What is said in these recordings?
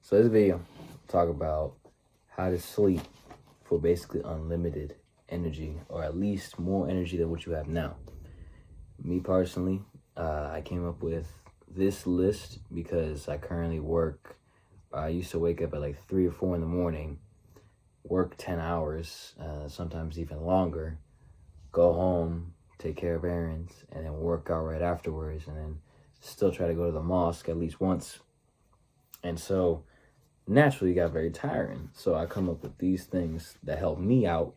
So this video talk about how to sleep for basically unlimited energy, or at least more energy than what you have now. Me personally, I came up with this list because I currently work. I used to wake up at like 3 or 4 in the morning, work 10 hours, sometimes even longer, go home, take care of errands, and then work out right afterwards, and then still try to go to the mosque at least once. And so naturally it got very tiring. So I come up with these things that help me out.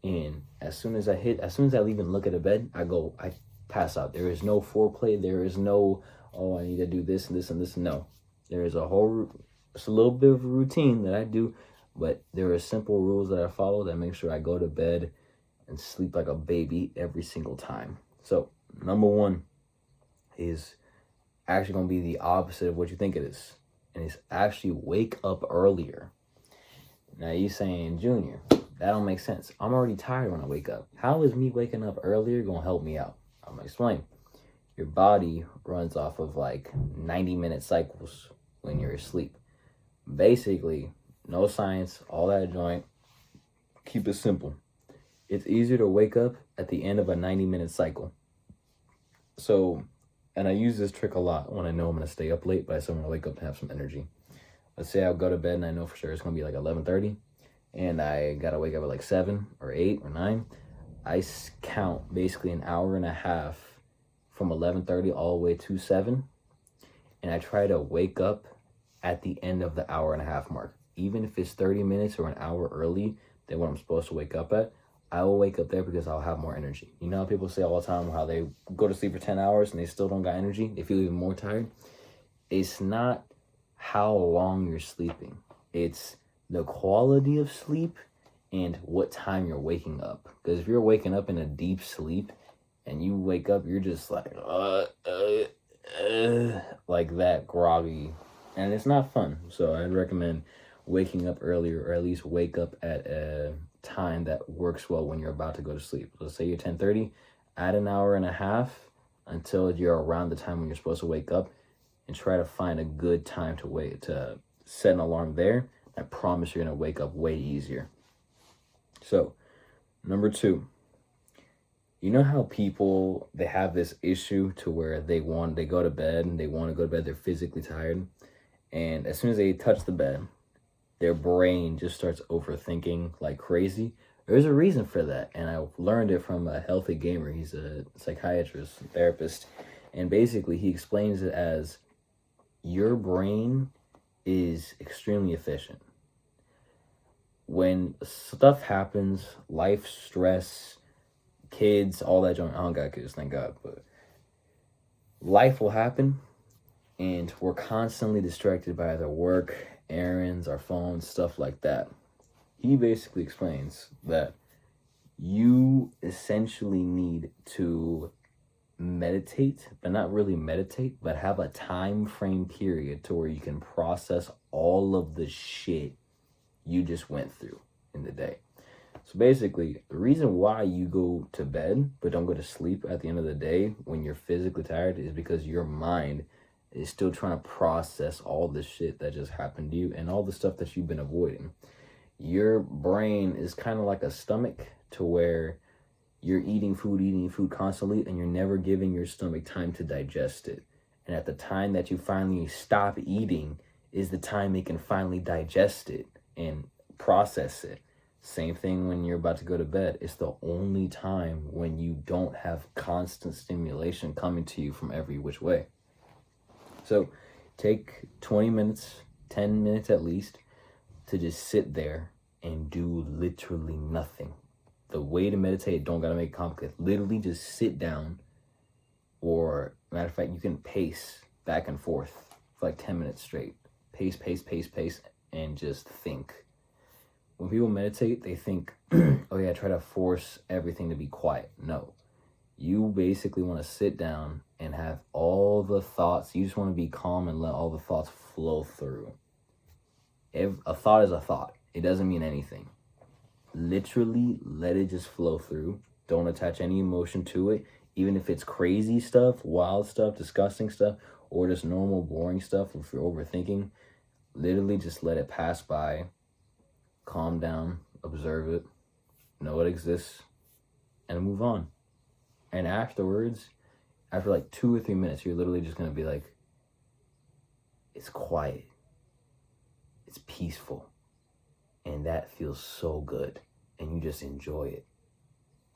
And as soon as I even look at a bed, I pass out. There is no foreplay. There is no, oh, I need to do this and this and this. No, there is it's a little bit of a routine that I do, but there are simple rules that I follow that make sure I go to bed and sleep like a baby every single time. So number one is actually going to be the opposite of what you think it is. And it's actually wake up earlier. Now you saying, Junior, that don't make sense. I'm already tired when I wake up. How is me waking up earlier gonna help me out? I'm gonna explain. Your body runs off of like 90-minute cycles when you're asleep. Basically, no science, all that joint. Keep it simple. It's easier to wake up at the end of a 90-minute cycle. So, and I use this trick a lot when I know I'm going to stay up late, but I still want to wake up and have some energy. Let's say I'll go to bed and I know for sure it's going to be like 11:30, and I got to wake up at like 7 or 8 or 9. I count basically an hour and a half from 11:30 all the way to 7, and I try to wake up at the end of the hour and a half mark. Even if it's 30 minutes or an hour early than what I'm supposed to wake up at, I will wake up there because I'll have more energy. You know how people say all the time how they go to sleep for 10 hours and they still don't got energy? They feel even more tired. It's not how long you're sleeping. It's the quality of sleep and what time you're waking up. Because if you're waking up in a deep sleep and you wake up, you're just like that, groggy. And it's not fun. So I'd recommend waking up earlier, or at least wake up at a time that works well when you're about to go to sleep. Let's say you're 10:30, add an hour and a half until you're around the time when you're supposed to wake up, and try to find a good time to set an alarm there. I promise you're gonna wake up way easier. So, number 2, you know how people, they have this issue to where they go to bed and they want to go to bed, they're physically tired, and as soon as they touch the bed, their brain just starts overthinking like crazy. There's a reason for that, and I learned it from a healthy gamer. He's a psychiatrist, therapist, and basically he explains it as your brain is extremely efficient. When stuff happens, life, stress, kids, all that junk, I don't got kids, thank God, but life will happen, and we're constantly distracted by either work, errands, our phones, stuff like that. He basically explains that you essentially need to meditate, but not really meditate, but have a time frame period to where you can process all of the shit you just went through in the day. So basically, the reason why you go to bed but don't go to sleep at the end of the day when you're physically tired is because your mind is still trying to process all the shit that just happened to you and all the stuff that you've been avoiding. Your brain is kind of like a stomach, to where you're eating food constantly, and you're never giving your stomach time to digest it. And at the time that you finally stop eating is the time it can finally digest it and process it. Same thing when you're about to go to bed. It's the only time when you don't have constant stimulation coming to you from every which way. So take 20 minutes, 10 minutes at least, to just sit there and do literally nothing. The way to meditate, don't gotta make it complicated. Literally just sit down, or matter of fact, you can pace back and forth for like 10 minutes straight. Pace, and just think. When people meditate, they think, oh yeah, try to force everything to be quiet. No. You basically want to sit down and have all the thoughts. You just want to be calm and let all the thoughts flow through. A thought is a thought. It doesn't mean anything. Literally let it just flow through. Don't attach any emotion to it. Even if it's crazy stuff, wild stuff, disgusting stuff, or just normal boring stuff, if you're overthinking, Literally just let it pass by, calm down, observe it, know it exists, and move on. And afterwards, after like 2 or 3 minutes, you're literally just gonna be like, it's quiet, it's peaceful, and that feels so good, and you just enjoy it.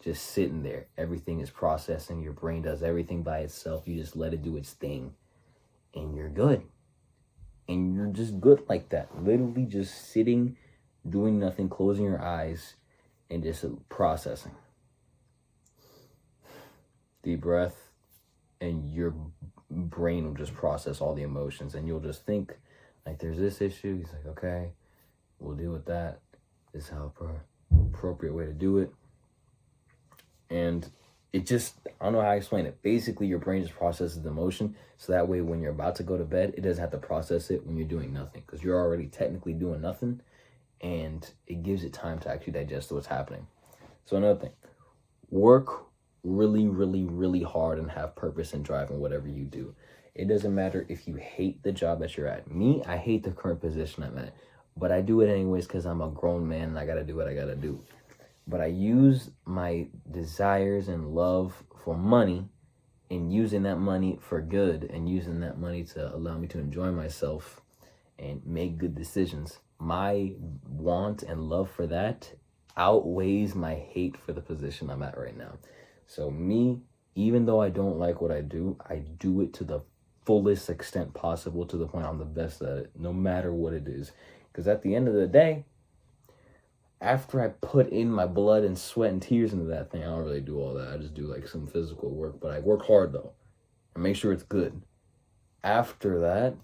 Just sitting there, everything is processing, your brain does everything by itself, you just let it do its thing, and you're good. And you're just good like that. Literally just sitting, doing nothing, closing your eyes, and just processing. Deep breath, and your brain will just process all the emotions, and you'll just think, like, there's this issue. He's like, okay, we'll deal with that. This is how appropriate way to do it. And it just, I don't know how to explain it. Basically, your brain just processes the emotion, so that way when you're about to go to bed, it doesn't have to process it when you're doing nothing, because you're already technically doing nothing, and it gives it time to actually digest what's happening. So another thing, work really, really, really hard and have purpose and drive in whatever you do. It doesn't matter if you hate the job that you're at. Me, I hate the current position I'm at, but I do it anyways because I'm a grown man and I gotta do what I gotta do. But I use my desires and love for money, and using that money for good, and using that money to allow me to enjoy myself and make good decisions. My want and love for that outweighs my hate for the position I'm at right now. So me, even though I don't like what I do it to the fullest extent possible, to the point I'm the best at it, no matter what it is. Because at the end of the day, after I put in my blood and sweat and tears into that thing, I don't really do all that. I just do like some physical work, but I work hard though and make sure it's good. After that,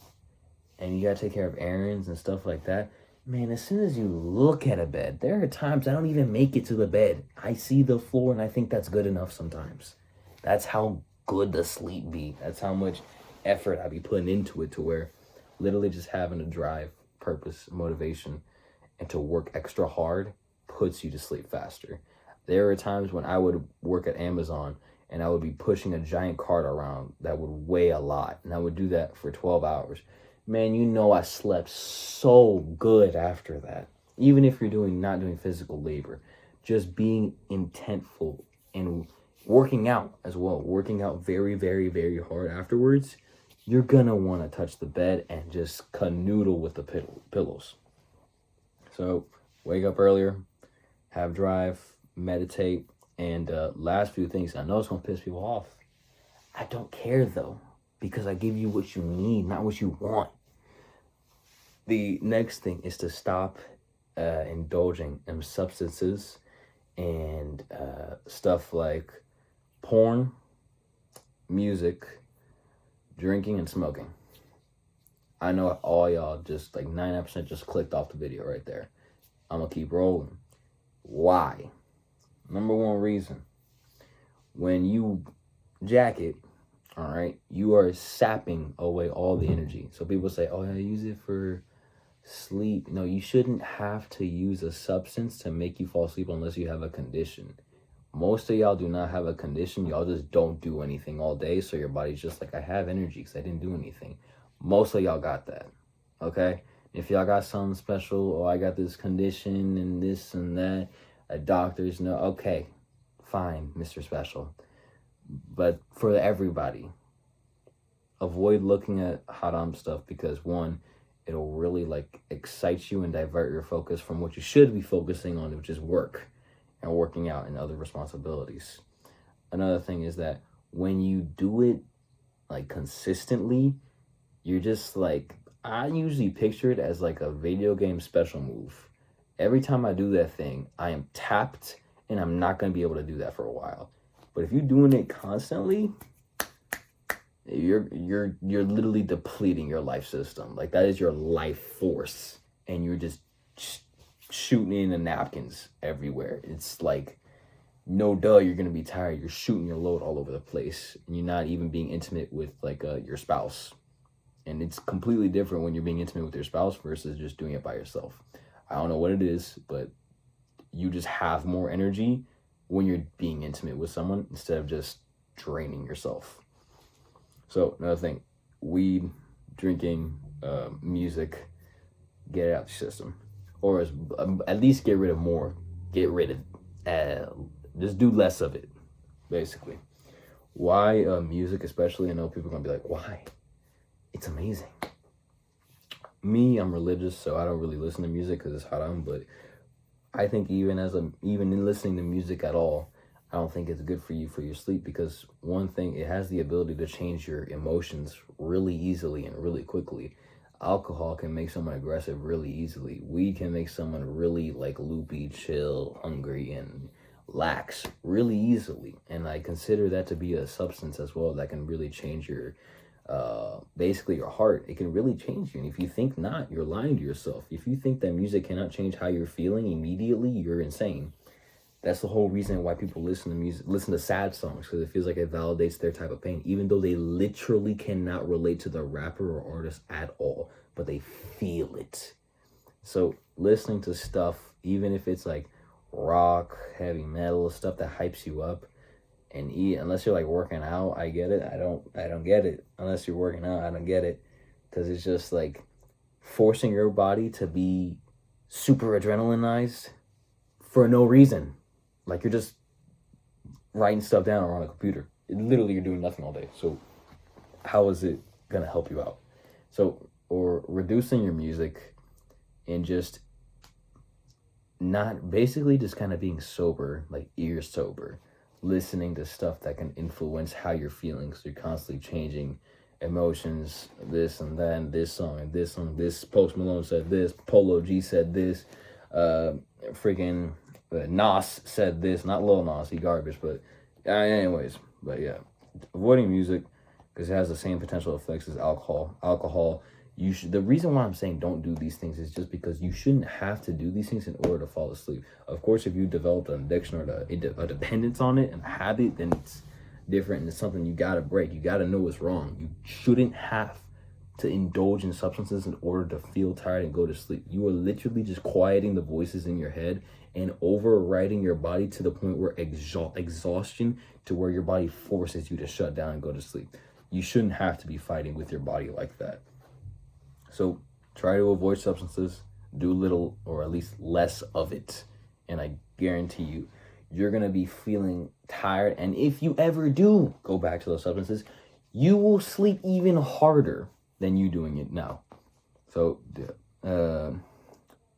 and you gotta take care of errands and stuff like that, man, as soon as you look at a bed, there are times I don't even make it to the bed. I see the floor and I think that's good enough sometimes. That's how good the sleep be. That's how much effort I be putting into it, to where literally just having a drive, purpose, motivation, and to work extra hard puts you to sleep faster. There are times when I would work at Amazon and I would be pushing a giant cart around that would weigh a lot, and I would do that for 12 hours. Man, you know I slept so good after that. Even if you're not doing physical labor, just being intentful and working out as well, working out very, very, very hard afterwards, you're gonna want to touch the bed and just canoodle with the pillows. So wake up earlier, have drive, meditate, and last few things. I know it's gonna piss people off. I don't care though, because I give you what you need, not what you want. The next thing is to stop indulging in substances and stuff like porn, music, drinking, and smoking. I know all y'all just like 99% just clicked off the video right there. I'm gonna keep rolling. Why? Number one reason, when you jack it, all right, you are sapping away all the energy. So people say, oh, I use it for sleep. No, you shouldn't have to use a substance to make you fall asleep unless you have a condition. Most of y'all do not have a condition. Y'all just don't do anything all day. So your body's just like, I have energy because I didn't do anything. Most of y'all got that, okay? If y'all got something special, or I got this condition and this and that, doctors know, okay, fine, Mr. Special. But for everybody, avoid looking at haram stuff, because one, it'll really like excite you and divert your focus from what you should be focusing on, which is work and working out and other responsibilities. Another thing is that when you do it like consistently, you're just like, I usually picture it as like a video game special move. Every time I do that thing, I am tapped, and I'm not going to be able to do that for a while. But if you're doing it constantly, you're literally depleting your life system. Like, that is your life force, and you're just shooting in the napkins everywhere. It's like, no duh, you're going to be tired. You're shooting your load all over the place, and you're not even being intimate with like your spouse. And it's completely different when you're being intimate with your spouse versus just doing it by yourself. I don't know what it is, but you just have more energy when you're being intimate with someone instead of just draining yourself. So another thing, weed, drinking, music, get it out the system, or at least get rid of more. Get rid of, just do less of it, basically. Why music, especially? I know people are gonna be like, why? It's amazing. Me, I'm religious, so I don't really listen to music because it's haram. But I think even in listening to music at all, I don't think it's good for you for your sleep, because one thing, it has the ability to change your emotions really easily and really quickly. Alcohol can make someone aggressive really easily. Weed can make someone really like loopy, chill, hungry, and lax really easily. And I consider that to be a substance as well that can really change your basically your heart. It can really change you. And if you think not, you're lying to yourself. If you think that music cannot change how you're feeling immediately, you're insane. That's the whole reason why people listen to sad songs, because it feels like it validates their type of pain, even though they literally cannot relate to the rapper or artist at all, but they feel it. So listening to stuff, even if it's like rock, heavy metal, stuff that hypes you up, and unless you're like working out, I get it. I don't get it. Unless you're working out, I don't get it, because it's just like forcing your body to be super adrenalinized for no reason. Like you're just writing stuff down on a computer. Literally, you're doing nothing all day. So how is it going to help you out? So, or reducing your music and just not, basically just kind of being sober, like ear sober, listening to stuff that can influence how you're feeling. So you're constantly changing emotions, this and that, and this song, and this song, this Post Malone said this, Polo G said this, freaking Nas said this, not Lil Nas, he garbage, but anyways, but yeah, avoiding music because it has the same potential effects as alcohol. The reason why I'm saying don't do these things is just because you shouldn't have to do these things in order to fall asleep. Of course, if you developed an addiction or a dependence on it and a habit, then it's different, and it's something you gotta break. You gotta know what's wrong. You shouldn't have to indulge in substances in order to feel tired and go to sleep. You are literally just quieting the voices in your head and overriding your body to the point where exhaustion, to where your body forces you to shut down and go to sleep. You shouldn't have to be fighting with your body like that. So try to avoid substances, do little or at least less of it, and I guarantee you, you're going to be feeling tired. And if you ever do go back to those substances, you will sleep even harder than you doing it now. So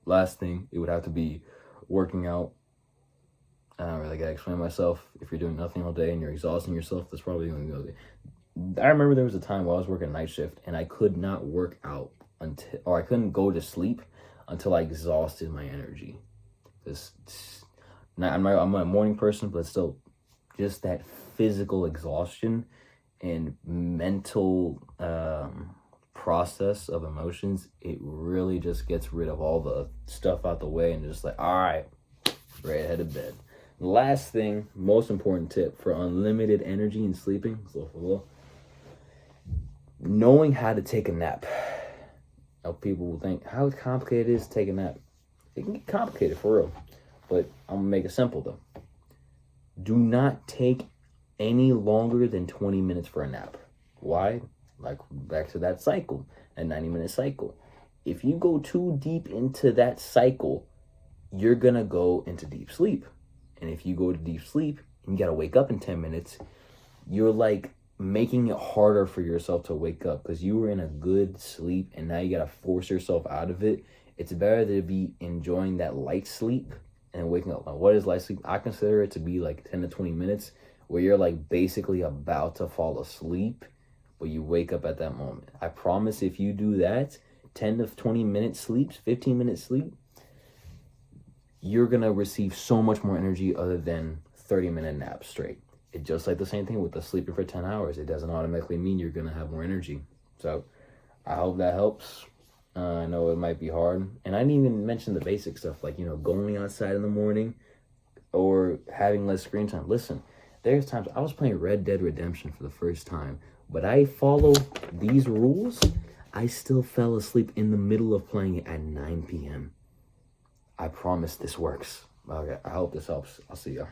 last thing, it would have to be working out. I don't really got to explain myself. If you're doing nothing all day and you're exhausting yourself, that's probably going to go. I remember there was a time while I was working night shift and I could not work out I couldn't go to sleep until I exhausted my energy. I'm a morning person, but still, just that physical exhaustion and mental process of emotions, it really just gets rid of all the stuff out the way and just like, all right, right ahead of bed. Last thing, most important tip for unlimited energy and sleeping, knowing how to take a nap. Now people will think, how complicated it is to take a nap. It can get complicated for real, but I'm gonna make it simple though. Do not take any longer than 20 minutes for a nap. Why? Like back to that cycle, that 90-minute cycle. If you go too deep into that cycle, you're gonna go into deep sleep. And if you go to deep sleep and you gotta wake up in 10 minutes, you're like making it harder for yourself to wake up because you were in a good sleep and now you gotta force yourself out of it. It's better to be enjoying that light sleep and waking up. Like, what is light sleep? I consider it to be like 10 to 20 minutes where you're like basically about to fall asleep, but you wake up at that moment. I promise if you do that, 10 to 20 minute sleeps, 15-minute sleep, you're gonna receive so much more energy other than 30-minute naps straight. It's just like the same thing with the sleeping for 10 hours. It doesn't automatically mean you're going to have more energy. So I hope that helps. I know it might be hard. And I didn't even mention the basic stuff like, going outside in the morning or having less screen time. Listen, there's times I was playing Red Dead Redemption for the first time, but I follow these rules. I still fell asleep in the middle of playing it at 9 p.m. I promise this works. Okay, I hope this helps. I'll see y'all.